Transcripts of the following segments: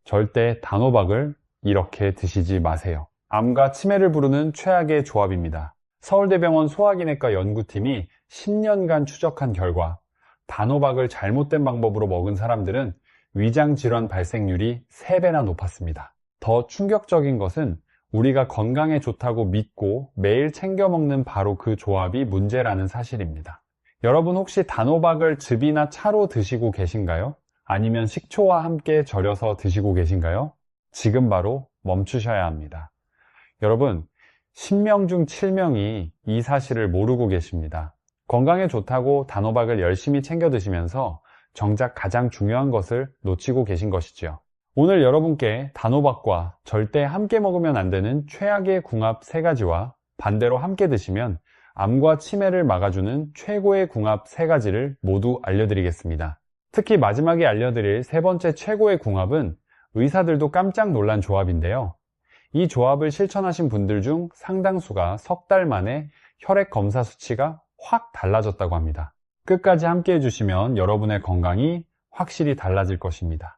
절대 단호박을 이렇게 드시지 마세요. 암과 치매를 부르는 최악의 조합입니다. 서울대병원 소화기내과 연구팀이 10년간 추적한 결과 단호박을 잘못된 방법으로 먹은 사람들은 위장질환 발생률이 3배나 높았습니다. 더 충격적인 것은 우리가 건강에 좋다고 믿고 매일 챙겨 먹는 바로 그 조합이 문제라는 사실입니다. 여러분 혹시 단호박을 즙이나 차로 드시고 계신가요? 아니면 식초와 함께 절여서 드시고 계신가요? 지금 바로 멈추셔야 합니다. 여러분, 10명 중 7명이 이 사실을 모르고 계십니다. 건강에 좋다고 단호박을 열심히 챙겨 드시면서 정작 가장 중요한 것을 놓치고 계신 것이죠. 오늘 여러분께 단호박과 절대 함께 먹으면 안 되는 최악의 궁합 3가지와 반대로 함께 드시면 암과 치매를 막아주는 최고의 궁합 3가지를 모두 알려드리겠습니다. 특히 마지막에 알려드릴 3번째 최고의 궁합은 의사들도 깜짝 놀란 조합인데요. 이 조합을 실천하신 분들 중 상당수가 석 달 만에 혈액 검사 수치가 확 달라졌다고 합니다. 끝까지 함께 해주시면 여러분의 건강이 확실히 달라질 것입니다.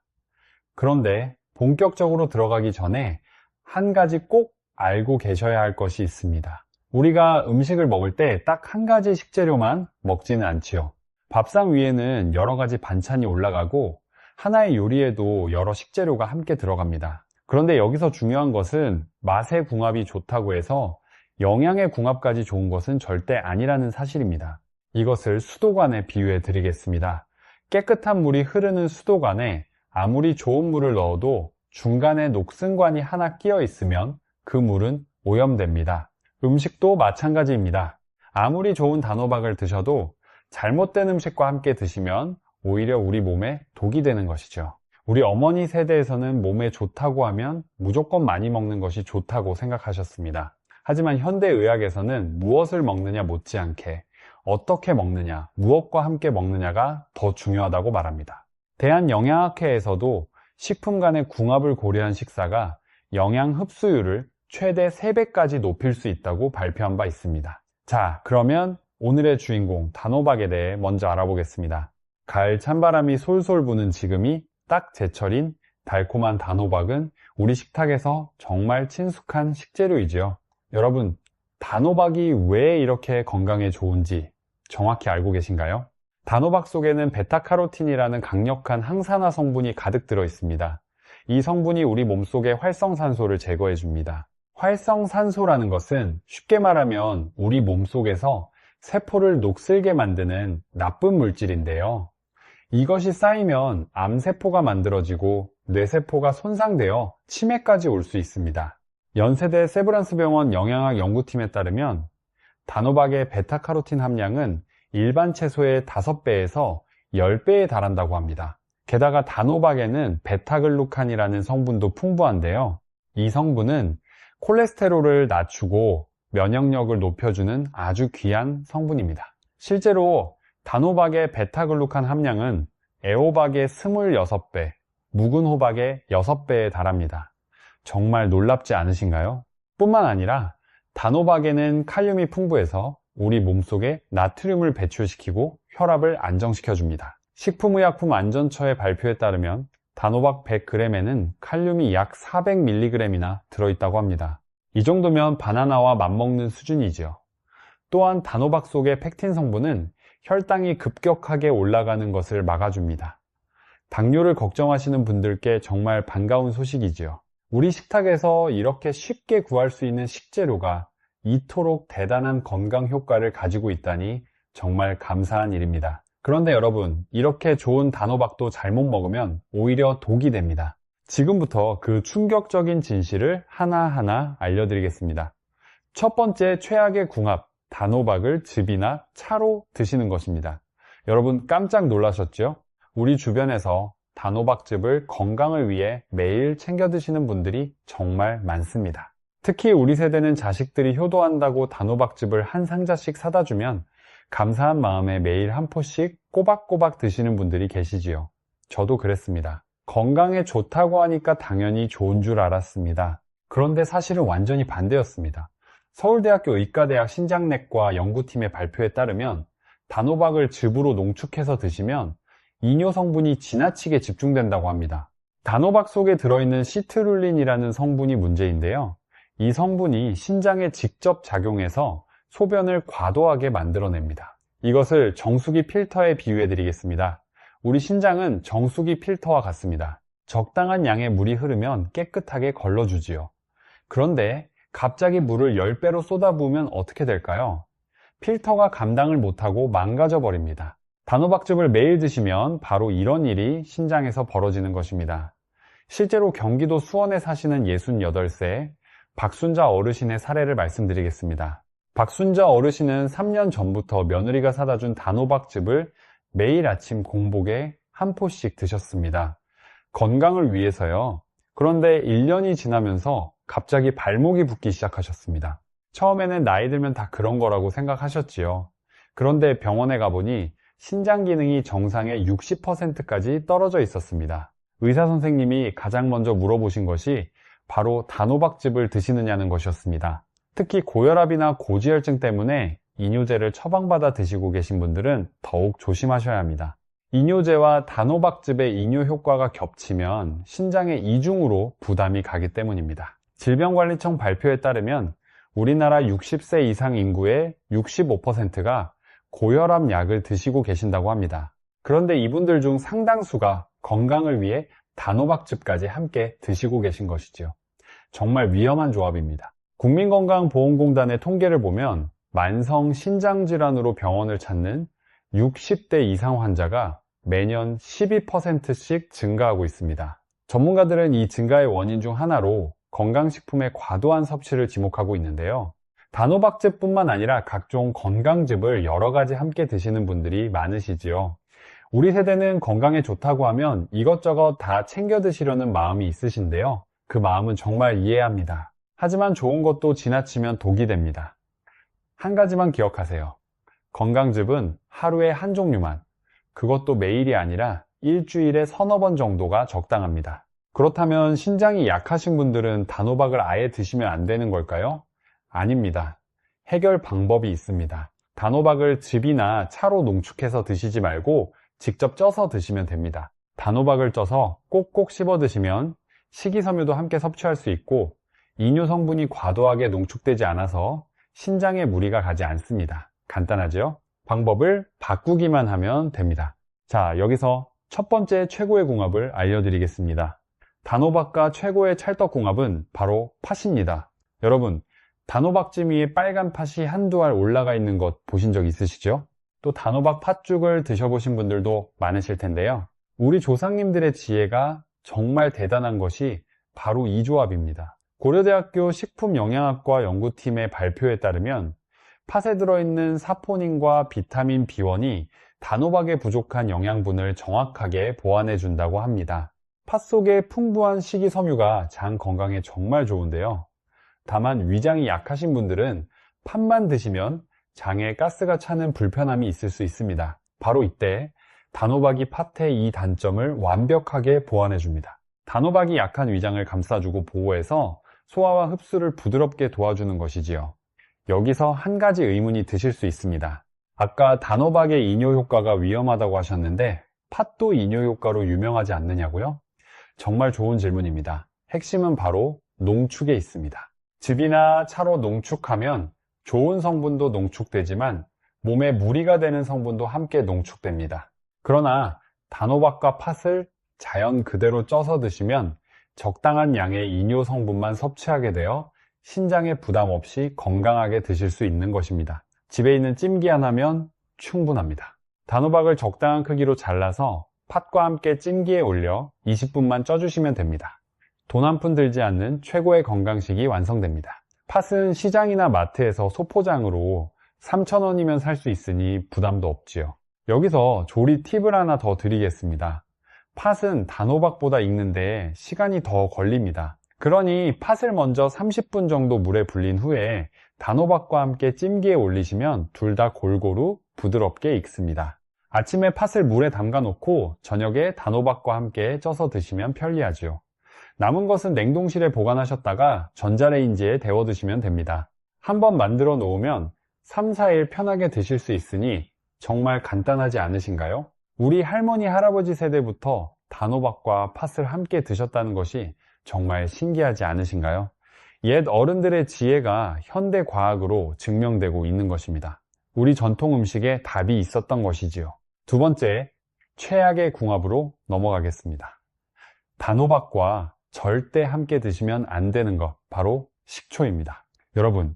그런데 본격적으로 들어가기 전에 한 가지 꼭 알고 계셔야 할 것이 있습니다. 우리가 음식을 먹을 때 딱 한 가지 식재료만 먹지는 않지요. 밥상 위에는 여러 가지 반찬이 올라가고 하나의 요리에도 여러 식재료가 함께 들어갑니다. 그런데 여기서 중요한 것은 맛의 궁합이 좋다고 해서 영양의 궁합까지 좋은 것은 절대 아니라는 사실입니다. 이것을 수도관에 비유해 드리겠습니다. 깨끗한 물이 흐르는 수도관에 아무리 좋은 물을 넣어도 중간에 녹슨관이 하나 끼어 있으면 그 물은 오염됩니다. 음식도 마찬가지입니다. 아무리 좋은 단호박을 드셔도 잘못된 음식과 함께 드시면 오히려 우리 몸에 독이 되는 것이죠. 우리 어머니 세대에서는 몸에 좋다고 하면 무조건 많이 먹는 것이 좋다고 생각하셨습니다. 하지만 현대의학에서는 무엇을 먹느냐 못지않게 어떻게 먹느냐, 무엇과 함께 먹느냐가 더 중요하다고 말합니다. 대한영양학회에서도 식품 간의 궁합을 고려한 식사가 영양 흡수율을 최대 3배까지 높일 수 있다고 발표한 바 있습니다. 자, 그러면 오늘의 주인공 단호박에 대해 먼저 알아보겠습니다. 가을 찬바람이 솔솔 부는 지금이 딱 제철인 달콤한 단호박은 우리 식탁에서 정말 친숙한 식재료이지요. 여러분, 단호박이 왜 이렇게 건강에 좋은지 정확히 알고 계신가요? 단호박 속에는 베타카로틴이라는 강력한 항산화 성분이 가득 들어 있습니다. 이 성분이 우리 몸속의 활성산소를 제거해 줍니다. 활성산소라는 것은 쉽게 말하면 우리 몸속에서 세포를 녹슬게 만드는 나쁜 물질인데요. 이것이 쌓이면 암세포가 만들어지고 뇌세포가 손상되어 치매까지 올 수 있습니다. 연세대 세브란스병원 영양학 연구팀에 따르면 단호박의 베타카로틴 함량은 일반 채소의 5배에서 10배에 달한다고 합니다. 게다가 단호박에는 베타글루칸이라는 성분도 풍부한데요. 이 성분은 콜레스테롤을 낮추고 면역력을 높여주는 아주 귀한 성분입니다. 실제로 단호박의 베타글루칸 함량은 애호박의 26배, 묵은 호박의 6배에 달합니다. 정말 놀랍지 않으신가요? 뿐만 아니라 단호박에는 칼륨이 풍부해서 우리 몸속에 나트륨을 배출시키고 혈압을 안정시켜 줍니다. 식품의약품안전처의 발표에 따르면 단호박 100g에는 칼륨이 약 400mg이나 들어있다고 합니다. 이 정도면 바나나와 맞먹는 수준이지요. 또한 단호박 속의 펙틴 성분은 혈당이 급격하게 올라가는 것을 막아줍니다. 당뇨를 걱정하시는 분들께 정말 반가운 소식이지요. 우리 식탁에서 이렇게 쉽게 구할 수 있는 식재료가 이토록 대단한 건강 효과를 가지고 있다니 정말 감사한 일입니다. 그런데 여러분, 이렇게 좋은 단호박도 잘못 먹으면 오히려 독이 됩니다. 지금부터 그 충격적인 진실을 하나하나 알려드리겠습니다. 첫 번째 최악의 궁합, 단호박을 즙이나 차로 드시는 것입니다. 여러분 깜짝 놀라셨죠? 우리 주변에서 단호박즙을 건강을 위해 매일 챙겨 드시는 분들이 정말 많습니다. 특히 우리 세대는 자식들이 효도한다고 단호박즙을 한 상자씩 사다 주면 감사한 마음에 매일 한 포씩 꼬박꼬박 드시는 분들이 계시지요. 저도 그랬습니다. 건강에 좋다고 하니까 당연히 좋은 줄 알았습니다. 그런데 사실은 완전히 반대였습니다. 서울대학교 의과대학 신장내과 연구팀의 발표에 따르면 단호박을 즙으로 농축해서 드시면 이뇨 성분이 지나치게 집중된다고 합니다. 단호박 속에 들어있는 시트룰린이라는 성분이 문제인데요. 이 성분이 신장에 직접 작용해서 소변을 과도하게 만들어냅니다. 이것을 정수기 필터에 비유해 드리겠습니다. 우리 신장은 정수기 필터와 같습니다. 적당한 양의 물이 흐르면 깨끗하게 걸러주지요. 그런데 갑자기 물을 10배로 쏟아부으면 어떻게 될까요? 필터가 감당을 못하고 망가져 버립니다. 단호박즙을 매일 드시면 바로 이런 일이 신장에서 벌어지는 것입니다. 실제로 경기도 수원에 사시는 68세 박순자 어르신의 사례를 말씀드리겠습니다. 박순자 어르신은 3년 전부터 며느리가 사다 준 단호박즙을 매일 아침 공복에 한 포씩 드셨습니다. 건강을 위해서요. 그런데 1년이 지나면서 갑자기 발목이 붓기 시작하셨습니다. 처음에는 나이 들면 다 그런 거라고 생각하셨지요. 그런데 병원에 가보니 신장 기능이 정상의 60%까지 떨어져 있었습니다. 의사 선생님이 가장 먼저 물어보신 것이 바로 단호박즙을 드시느냐는 것이었습니다. 특히 고혈압이나 고지혈증 때문에 이뇨제를 처방받아 드시고 계신 분들은 더욱 조심하셔야 합니다. 이뇨제와 단호박즙의 이뇨 효과가 겹치면 신장에 이중으로 부담이 가기 때문입니다. 질병관리청 발표에 따르면 우리나라 60세 이상 인구의 65%가 고혈압 약을 드시고 계신다고 합니다. 그런데 이분들 중 상당수가 건강을 위해 단호박즙까지 함께 드시고 계신 것이죠. 정말 위험한 조합입니다. 국민건강보험공단의 통계를 보면 만성 신장질환으로 병원을 찾는 60대 이상 환자가 매년 12%씩 증가하고 있습니다. 전문가들은 이 증가의 원인 중 하나로 건강식품의 과도한 섭취를 지목하고 있는데요. 단호박즙뿐만 아니라 각종 건강즙을 여러 가지 함께 드시는 분들이 많으시지요. 우리 세대는 건강에 좋다고 하면 이것저것 다 챙겨 드시려는 마음이 있으신데요. 그 마음은 정말 이해합니다. 하지만 좋은 것도 지나치면 독이 됩니다. 한 가지만 기억하세요. 건강즙은 하루에 한 종류만, 그것도 매일이 아니라 일주일에 서너 번 정도가 적당합니다. 그렇다면 신장이 약하신 분들은 단호박을 아예 드시면 안 되는 걸까요? 아닙니다. 해결 방법이 있습니다. 단호박을 즙이나 차로 농축해서 드시지 말고 직접 쪄서 드시면 됩니다. 단호박을 쪄서 꼭꼭 씹어 드시면 식이섬유도 함께 섭취할 수 있고 이뇨 성분이 과도하게 농축되지 않아서 신장에 무리가 가지 않습니다. 간단하죠? 방법을 바꾸기만 하면 됩니다. 자, 여기서 첫 번째 최고의 궁합을 알려드리겠습니다. 단호박과 최고의 찰떡궁합은 바로 팥입니다. 여러분, 단호박찜 위에 빨간 팥이 한두 알 올라가 있는 것 보신 적 있으시죠? 또 단호박 팥죽을 드셔보신 분들도 많으실 텐데요. 우리 조상님들의 지혜가 정말 대단한 것이 바로 이 조합입니다. 고려대학교 식품영양학과 연구팀의 발표에 따르면 팥에 들어있는 사포닌과 비타민 B1이 단호박에 부족한 영양분을 정확하게 보완해 준다고 합니다. 팥 속에 풍부한 식이섬유가 장 건강에 정말 좋은데요. 다만 위장이 약하신 분들은 팥만 드시면 장에 가스가 차는 불편함이 있을 수 있습니다. 바로 이때 단호박이 팥의 이 단점을 완벽하게 보완해 줍니다. 단호박이 약한 위장을 감싸주고 보호해서 소화와 흡수를 부드럽게 도와주는 것이지요. 여기서 한 가지 의문이 드실 수 있습니다. 아까 단호박의 이뇨 효과가 위험하다고 하셨는데 팥도 이뇨 효과로 유명하지 않느냐고요? 정말 좋은 질문입니다. 핵심은 바로 농축에 있습니다. 즙이나 차로 농축하면 좋은 성분도 농축되지만 몸에 무리가 되는 성분도 함께 농축됩니다. 그러나 단호박과 팥을 자연 그대로 쪄서 드시면 적당한 양의 이뇨 성분만 섭취하게 되어 신장에 부담 없이 건강하게 드실 수 있는 것입니다. 집에 있는 찜기 하나면 충분합니다. 단호박을 적당한 크기로 잘라서 팥과 함께 찜기에 올려 20분만 쪄주시면 됩니다. 돈 한 푼 들지 않는 최고의 건강식이 완성됩니다. 팥은 시장이나 마트에서 소포장으로 3,000원이면 살 수 있으니 부담도 없지요. 여기서 조리 팁을 하나 더 드리겠습니다. 팥은 단호박보다 익는데 시간이 더 걸립니다. 그러니 팥을 먼저 30분 정도 물에 불린 후에 단호박과 함께 찜기에 올리시면 둘 다 골고루 부드럽게 익습니다. 아침에 팥을 물에 담가 놓고 저녁에 단호박과 함께 쪄서 드시면 편리하죠. 남은 것은 냉동실에 보관하셨다가 전자레인지에 데워 드시면 됩니다. 한번 만들어 놓으면 3, 4일 편하게 드실 수 있으니 정말 간단하지 않으신가요? 우리 할머니, 할아버지 세대부터 단호박과 팥을 함께 드셨다는 것이 정말 신기하지 않으신가요? 옛 어른들의 지혜가 현대 과학으로 증명되고 있는 것입니다. 우리 전통 음식에 답이 있었던 것이지요. 두 번째, 최악의 궁합으로 넘어가겠습니다. 단호박과 절대 함께 드시면 안 되는 것, 바로 식초입니다. 여러분,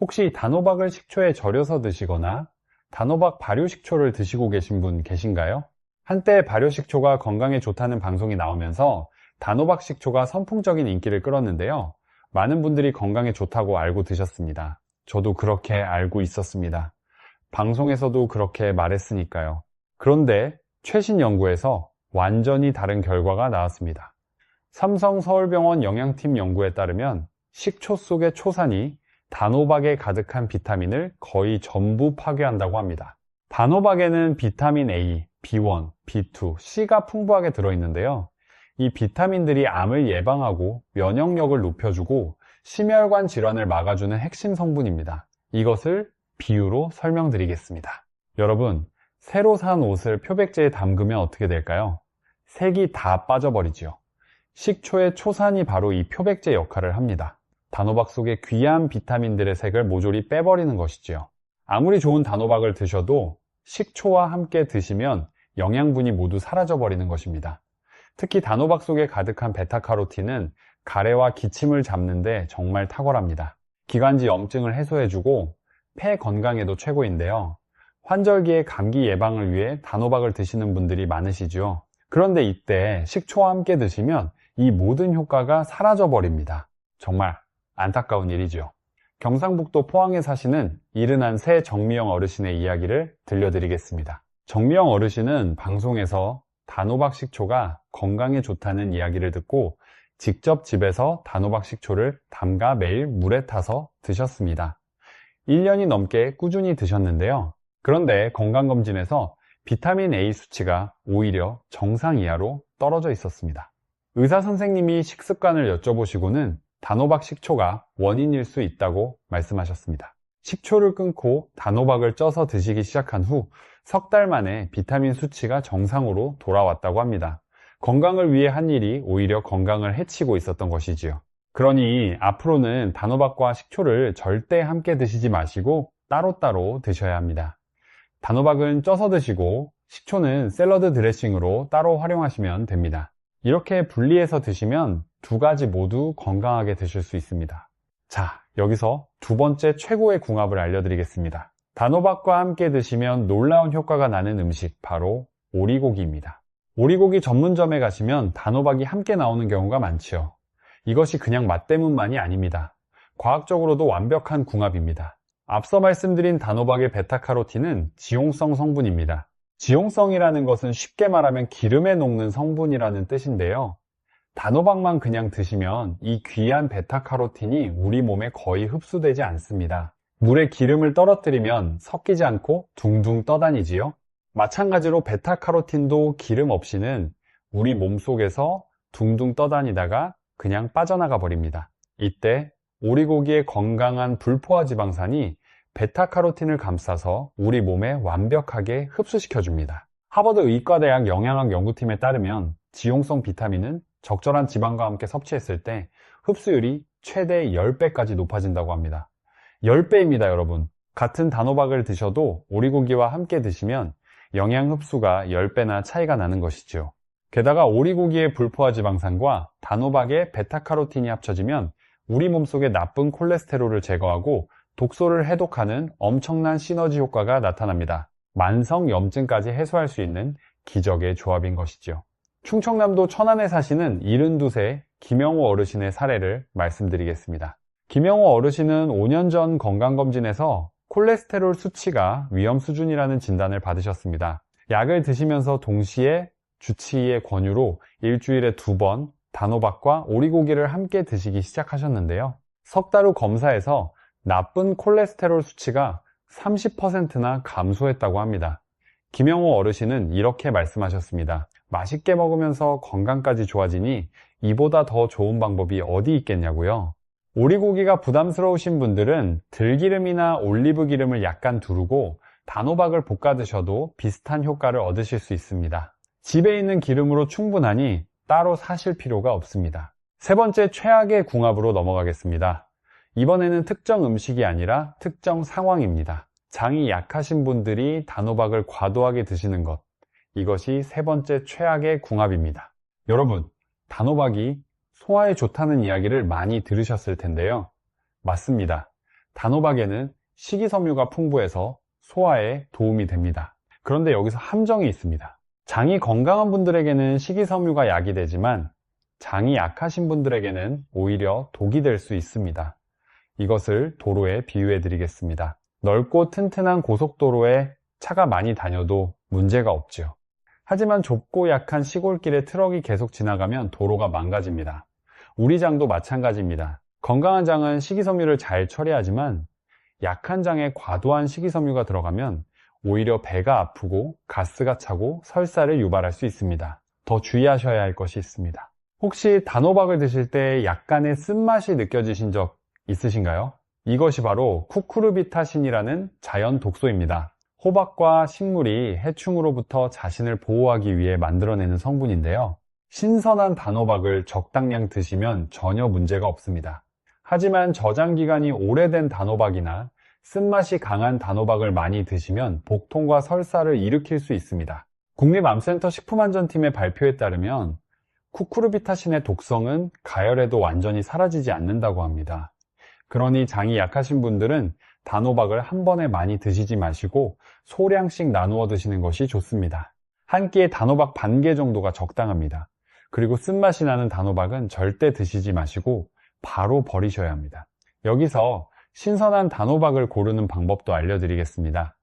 혹시 단호박을 식초에 절여서 드시거나 단호박 발효식초를 드시고 계신 분 계신가요? 한때 발효식초가 건강에 좋다는 방송이 나오면서 단호박 식초가 선풍적인 인기를 끌었는데요. 많은 분들이 건강에 좋다고 알고 드셨습니다. 저도 그렇게 알고 있었습니다. 방송에서도 그렇게 말했으니까요. 그런데 최신 연구에서 완전히 다른 결과가 나왔습니다. 삼성서울병원 영양팀 연구에 따르면 식초 속의 초산이 단호박에 가득한 비타민을 거의 전부 파괴한다고 합니다. 단호박에는 비타민 A, B1, B2, C가 풍부하게 들어있는데요. 이 비타민들이 암을 예방하고 면역력을 높여주고 심혈관 질환을 막아주는 핵심 성분입니다. 이것을 비유로 설명드리겠습니다. 여러분, 새로 산 옷을 표백제에 담그면 어떻게 될까요? 색이 다 빠져버리지요. 식초의 초산이 바로 이 표백제 역할을 합니다. 단호박 속의 귀한 비타민들의 색을 모조리 빼버리는 것이지요. 아무리 좋은 단호박을 드셔도 식초와 함께 드시면 영양분이 모두 사라져버리는 것입니다. 특히 단호박 속에 가득한 베타카로틴은 가래와 기침을 잡는데 정말 탁월합니다. 기관지 염증을 해소해주고 폐 건강에도 최고인데요. 환절기에 감기 예방을 위해 단호박을 드시는 분들이 많으시죠. 그런데 이때 식초와 함께 드시면 이 모든 효과가 사라져버립니다. 정말 안타까운 일이죠. 경상북도 포항에 사시는 이른한 새 정미영 어르신의 이야기를 들려드리겠습니다. 정미영 어르신은 방송에서 단호박 식초가 건강에 좋다는 이야기를 듣고 직접 집에서 단호박 식초를 담가 매일 물에 타서 드셨습니다. 1년이 넘게 꾸준히 드셨는데요. 그런데 건강검진에서 비타민 A 수치가 오히려 정상 이하로 떨어져 있었습니다. 의사 선생님이 식습관을 여쭤보시고는 단호박 식초가 원인일 수 있다고 말씀하셨습니다. 식초를 끊고 단호박을 쪄서 드시기 시작한 후 석 달 만에 비타민 수치가 정상으로 돌아왔다고 합니다. 건강을 위해 한 일이 오히려 건강을 해치고 있었던 것이지요. 그러니 앞으로는 단호박과 식초를 절대 함께 드시지 마시고 따로따로 드셔야 합니다. 단호박은 쪄서 드시고 식초는 샐러드 드레싱으로 따로 활용하시면 됩니다. 이렇게 분리해서 드시면 두 가지 모두 건강하게 드실 수 있습니다. 자, 여기서 두 번째 최고의 궁합을 알려드리겠습니다. 단호박과 함께 드시면 놀라운 효과가 나는 음식, 바로 오리고기입니다. 오리고기 전문점에 가시면 단호박이 함께 나오는 경우가 많지요. 이것이 그냥 맛 때문만이 아닙니다. 과학적으로도 완벽한 궁합입니다. 앞서 말씀드린 단호박의 베타카로틴은 지용성 성분입니다. 지용성이라는 것은 쉽게 말하면 기름에 녹는 성분이라는 뜻인데요. 단호박만 그냥 드시면 이 귀한 베타카로틴이 우리 몸에 거의 흡수되지 않습니다. 물에 기름을 떨어뜨리면 섞이지 않고 둥둥 떠다니지요. 마찬가지로 베타카로틴도 기름 없이는 우리 몸속에서 둥둥 떠다니다가 그냥 빠져나가 버립니다. 이때 오리고기의 건강한 불포화 지방산이 베타카로틴을 감싸서 우리 몸에 완벽하게 흡수시켜줍니다. 하버드 의과대학 영양학 연구팀에 따르면 지용성 비타민은 적절한 지방과 함께 섭취했을 때 흡수율이 최대 10배까지 높아진다고 합니다. 10배입니다, 여러분. 같은 단호박을 드셔도 오리고기와 함께 드시면 영양 흡수가 10배나 차이가 나는 것이죠. 게다가 오리고기의 불포화 지방산과 단호박의 베타카로틴이 합쳐지면 우리 몸속의 나쁜 콜레스테롤을 제거하고 독소를 해독하는 엄청난 시너지 효과가 나타납니다. 만성 염증까지 해소할 수 있는 기적의 조합인 것이죠. 충청남도 천안에 사시는 72세 김영호 어르신의 사례를 말씀드리겠습니다. 김영호 어르신은 5년 전 건강검진에서 콜레스테롤 수치가 위험 수준이라는 진단을 받으셨습니다. 약을 드시면서 동시에 주치의의 권유로 일주일에 2번 단호박과 오리고기를 함께 드시기 시작하셨는데요. 석 달 후 검사에서 나쁜 콜레스테롤 수치가 30%나 감소했다고 합니다. 김영호 어르신은 이렇게 말씀하셨습니다. 맛있게 먹으면서 건강까지 좋아지니 이보다 더 좋은 방법이 어디 있겠냐고요. 오리고기가 부담스러우신 분들은 들기름이나 올리브 기름을 약간 두르고 단호박을 볶아 드셔도 비슷한 효과를 얻으실 수 있습니다. 집에 있는 기름으로 충분하니 따로 사실 필요가 없습니다. 세 번째, 최악의 궁합으로 넘어가겠습니다. 이번에는 특정 음식이 아니라 특정 상황입니다. 장이 약하신 분들이 단호박을 과도하게 드시는 것, 이것이 세 번째 최악의 궁합입니다. 여러분, 단호박이 소화에 좋다는 이야기를 많이 들으셨을 텐데요. 맞습니다. 단호박에는 식이섬유가 풍부해서 소화에 도움이 됩니다. 그런데 여기서 함정이 있습니다. 장이 건강한 분들에게는 식이섬유가 약이 되지만 장이 약하신 분들에게는 오히려 독이 될 수 있습니다. 이것을 도로에 비유해 드리겠습니다. 넓고 튼튼한 고속도로에 차가 많이 다녀도 문제가 없죠. 하지만 좁고 약한 시골길에 트럭이 계속 지나가면 도로가 망가집니다. 우리 장도 마찬가지입니다. 건강한 장은 식이섬유를 잘 처리하지만 약한 장에 과도한 식이섬유가 들어가면 오히려 배가 아프고 가스가 차고 설사를 유발할 수 있습니다. 더 주의하셔야 할 것이 있습니다. 혹시 단호박을 드실 때 약간의 쓴맛이 느껴지신 적 있으신가요? 이것이 바로 쿠쿠르비타신이라는 자연 독소입니다. 호박과 식물이 해충으로부터 자신을 보호하기 위해 만들어내는 성분인데요. 신선한 단호박을 적당량 드시면 전혀 문제가 없습니다. 하지만 저장기간이 오래된 단호박이나 쓴맛이 강한 단호박을 많이 드시면 복통과 설사를 일으킬 수 있습니다. 국립암센터 식품안전팀의 발표에 따르면 쿠쿠르비타신의 독성은 가열해도 완전히 사라지지 않는다고 합니다. 그러니 장이 약하신 분들은 단호박을 한 번에 많이 드시지 마시고 소량씩 나누어 드시는 것이 좋습니다. 한 끼에 단호박 반 개 정도가 적당합니다. 그리고 쓴맛이 나는 단호박은 절대 드시지 마시고 바로 버리셔야 합니다. 여기서 신선한 단호박을 고르는 방법도 알려드리겠습니다.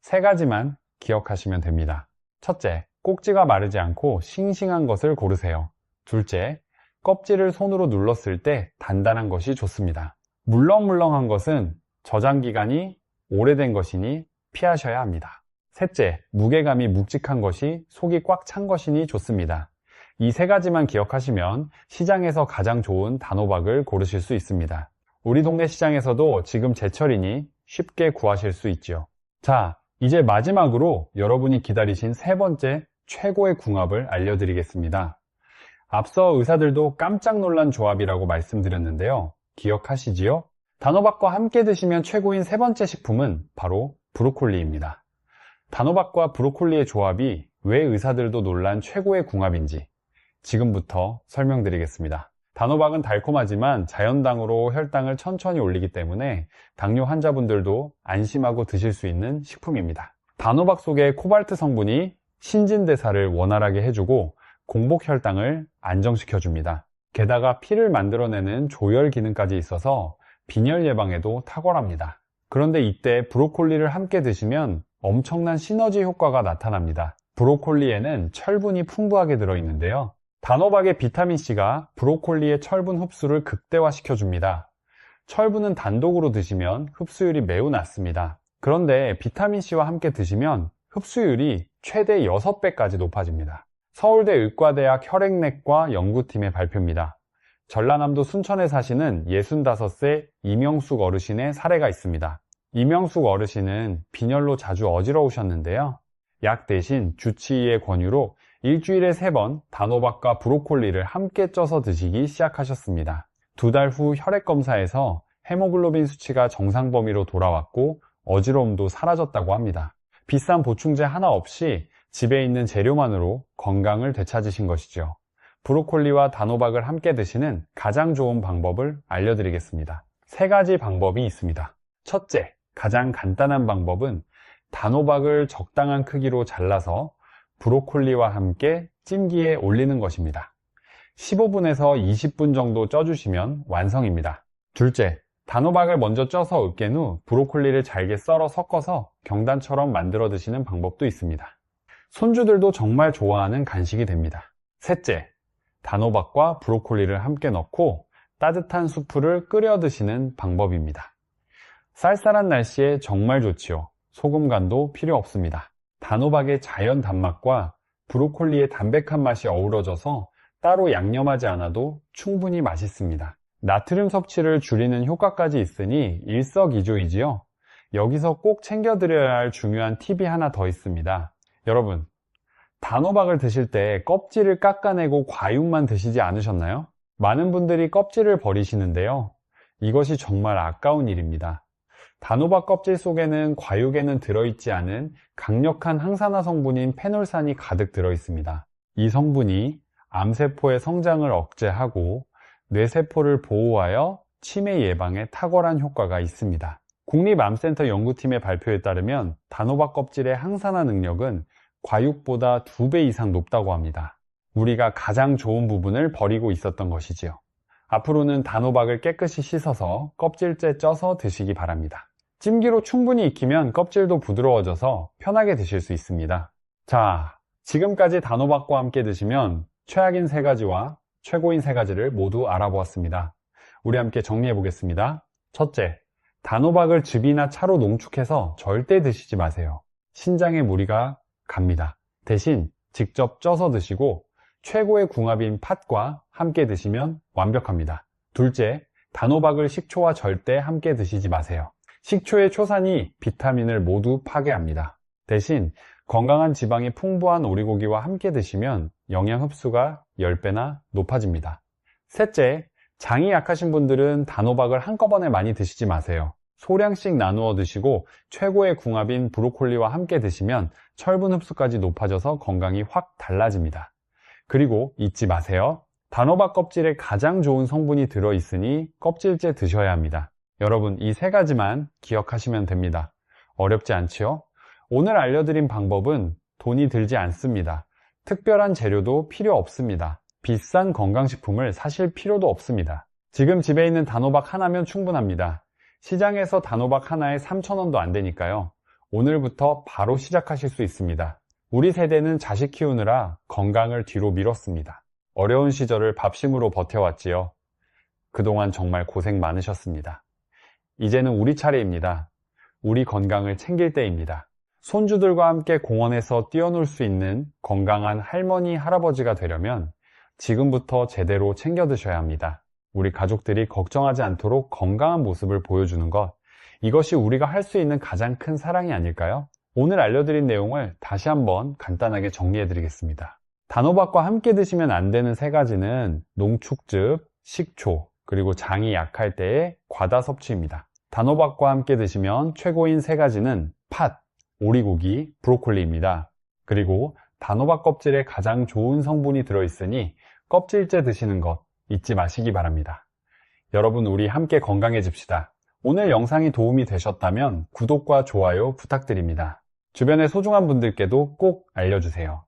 세 가지만 기억하시면 됩니다. 첫째, 꼭지가 마르지 않고 싱싱한 것을 고르세요. 둘째, 껍질을 손으로 눌렀을 때 단단한 것이 좋습니다. 물렁물렁한 것은 저장기간이 오래된 것이니 피하셔야 합니다. 셋째, 무게감이 묵직한 것이 속이 꽉 찬 것이니 좋습니다. 이 세 가지만 기억하시면 시장에서 가장 좋은 단호박을 고르실 수 있습니다. 우리 동네 시장에서도 지금 제철이니 쉽게 구하실 수 있죠. 자, 이제 마지막으로 여러분이 기다리신 세 번째 최고의 궁합을 알려드리겠습니다. 앞서 의사들도 깜짝 놀란 조합이라고 말씀드렸는데요. 기억하시지요? 단호박과 함께 드시면 최고인 세 번째 식품은 바로 브로콜리입니다. 단호박과 브로콜리의 조합이 왜 의사들도 놀란 최고의 궁합인지 지금부터 설명드리겠습니다. 단호박은 달콤하지만 자연당으로 혈당을 천천히 올리기 때문에 당뇨 환자분들도 안심하고 드실 수 있는 식품입니다. 단호박 속의 코발트 성분이 신진대사를 원활하게 해주고 공복 혈당을 안정시켜줍니다. 게다가 피를 만들어내는 조혈 기능까지 있어서 빈혈 예방에도 탁월합니다. 그런데 이때 브로콜리를 함께 드시면 엄청난 시너지 효과가 나타납니다. 브로콜리에는 철분이 풍부하게 들어있는데요. 단호박의 비타민C가 브로콜리의 철분 흡수를 극대화시켜줍니다. 철분은 단독으로 드시면 흡수율이 매우 낮습니다. 그런데 비타민C와 함께 드시면 흡수율이 최대 6배까지 높아집니다. 서울대 의과대학 혈액내과 연구팀의 발표입니다. 전라남도 순천에 사시는 65세 이명숙 어르신의 사례가 있습니다. 이명숙 어르신은 빈혈로 자주 어지러우셨는데요. 약 대신 주치의의 권유로 일주일에 3번 단호박과 브로콜리를 함께 쪄서 드시기 시작하셨습니다. 2달 후 혈액검사에서 헤모글로빈 수치가 정상 범위로 돌아왔고 어지러움도 사라졌다고 합니다. 비싼 보충제 하나 없이 집에 있는 재료만으로 건강을 되찾으신 것이죠. 브로콜리와 단호박을 함께 드시는 가장 좋은 방법을 알려드리겠습니다. 3가지 방법이 있습니다. 첫째, 가장 간단한 방법은 단호박을 적당한 크기로 잘라서 브로콜리와 함께 찜기에 올리는 것입니다. 15분에서 20분 정도 쪄주시면 완성입니다. 둘째, 단호박을 먼저 쪄서 으깬 후 브로콜리를 잘게 썰어 섞어서 경단처럼 만들어 드시는 방법도 있습니다. 손주들도 정말 좋아하는 간식이 됩니다. 셋째, 단호박과 브로콜리를 함께 넣고 따뜻한 수프를 끓여 드시는 방법입니다. 쌀쌀한 날씨에 정말 좋지요. 소금 간도 필요 없습니다. 단호박의 자연 단맛과 브로콜리의 담백한 맛이 어우러져서 따로 양념하지 않아도 충분히 맛있습니다. 나트륨 섭취를 줄이는 효과까지 있으니 일석이조이지요. 여기서 꼭 챙겨드려야 할 중요한 팁이 하나 더 있습니다. 여러분, 단호박을 드실 때 껍질을 깎아내고 과육만 드시지 않으셨나요? 많은 분들이 껍질을 버리시는데요. 이것이 정말 아까운 일입니다. 단호박 껍질 속에는 과육에는 들어있지 않은 강력한 항산화 성분인 페놀산이 가득 들어있습니다. 이 성분이 암세포의 성장을 억제하고 뇌세포를 보호하여 치매 예방에 탁월한 효과가 있습니다. 국립암센터 연구팀의 발표에 따르면 단호박 껍질의 항산화 능력은 과육보다 2배 이상 높다고 합니다. 우리가 가장 좋은 부분을 버리고 있었던 것이지요. 앞으로는 단호박을 깨끗이 씻어서 껍질째 쪄서 드시기 바랍니다. 찜기로 충분히 익히면 껍질도 부드러워져서 편하게 드실 수 있습니다. 자, 지금까지 단호박과 함께 드시면 최악인 3가지와 최고인 3가지를 모두 알아보았습니다. 우리 함께 정리해 보겠습니다. 첫째, 단호박을 즙이나 차로 농축해서 절대 드시지 마세요. 신장에 무리가 갑니다. 대신 직접 쪄서 드시고 최고의 궁합인 팥과 함께 드시면 완벽합니다. 둘째, 단호박을 식초와 절대 함께 드시지 마세요. 식초의 초산이 비타민을 모두 파괴합니다. 대신 건강한 지방이 풍부한 오리고기와 함께 드시면 영양 흡수가 10배나 높아집니다. 셋째, 장이 약하신 분들은 단호박을 한꺼번에 많이 드시지 마세요. 소량씩 나누어 드시고 최고의 궁합인 브로콜리와 함께 드시면 철분 흡수까지 높아져서 건강이 확 달라집니다. 그리고 잊지 마세요. 단호박 껍질에 가장 좋은 성분이 들어있으니 껍질째 드셔야 합니다. 여러분, 이 3가지만 기억하시면 됩니다. 어렵지 않지요? 오늘 알려드린 방법은 돈이 들지 않습니다. 특별한 재료도 필요 없습니다. 비싼 건강식품을 사실 필요도 없습니다. 지금 집에 있는 단호박 하나면 충분합니다. 시장에서 단호박 하나에 3,000원도 안 되니까요. 오늘부터 바로 시작하실 수 있습니다. 우리 세대는 자식 키우느라 건강을 뒤로 미뤘습니다. 어려운 시절을 밥심으로 버텨왔지요. 그동안 정말 고생 많으셨습니다. 이제는 우리 차례입니다. 우리 건강을 챙길 때입니다. 손주들과 함께 공원에서 뛰어놀 수 있는 건강한 할머니, 할아버지가 되려면 지금부터 제대로 챙겨 드셔야 합니다. 우리 가족들이 걱정하지 않도록 건강한 모습을 보여주는 것, 이것이 우리가 할 수 있는 가장 큰 사랑이 아닐까요? 오늘 알려드린 내용을 다시 한번 간단하게 정리해 드리겠습니다. 단호박과 함께 드시면 안 되는 3가지는 농축즙, 식초, 그리고 장이 약할 때의 과다 섭취입니다. 단호박과 함께 드시면 최고인 3가지는 팥, 오리고기, 브로콜리입니다. 그리고 단호박 껍질에 가장 좋은 성분이 들어있으니 껍질째 드시는 것 잊지 마시기 바랍니다. 여러분, 우리 함께 건강해집시다. 오늘 영상이 도움이 되셨다면 구독과 좋아요 부탁드립니다. 주변의 소중한 분들께도 꼭 알려주세요.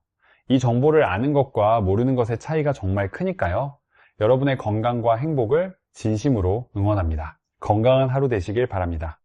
이 정보를 아는 것과 모르는 것의 차이가 정말 크니까요. 여러분의 건강과 행복을 진심으로 응원합니다. 건강한 하루 되시길 바랍니다.